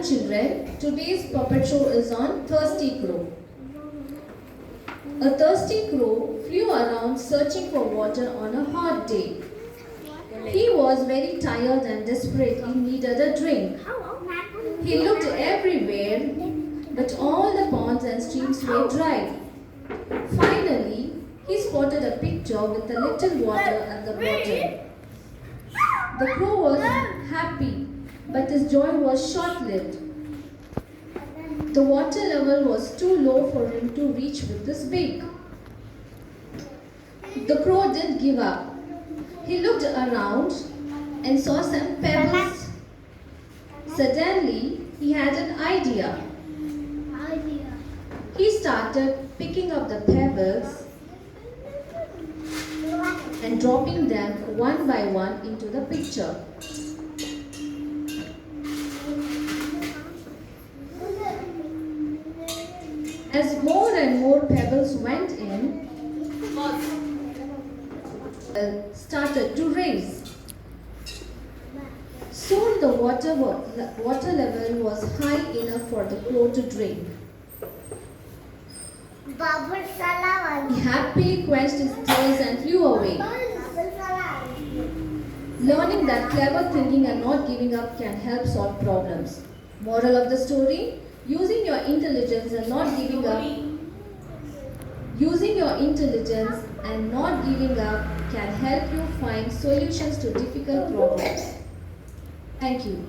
children, today's puppet show is on Thirsty Crow. A thirsty crow flew around searching for water on a hot day. He was very tired and desperately needed a drink. He looked everywhere, but all the ponds and streams were dry. Finally, he spotted a picture with a little water at the bottom. The crow was happy, but his joy was short-lived. The water level was too low for him to reach with his beak. The crow didn't give up. He looked around and saw some pebbles. Suddenly, he had an idea. He started picking up the pebbles and dropping them one by one into the pitcher. As more and more pebbles went in, started to raise. Soon the water level was high enough for the crow to drink. He happily quenched his thirst and flew away. Learning that clever thinking and not giving up can help solve problems. Moral of the story? Using your intelligence and not giving up can help you find solutions to difficult problems. Thank you.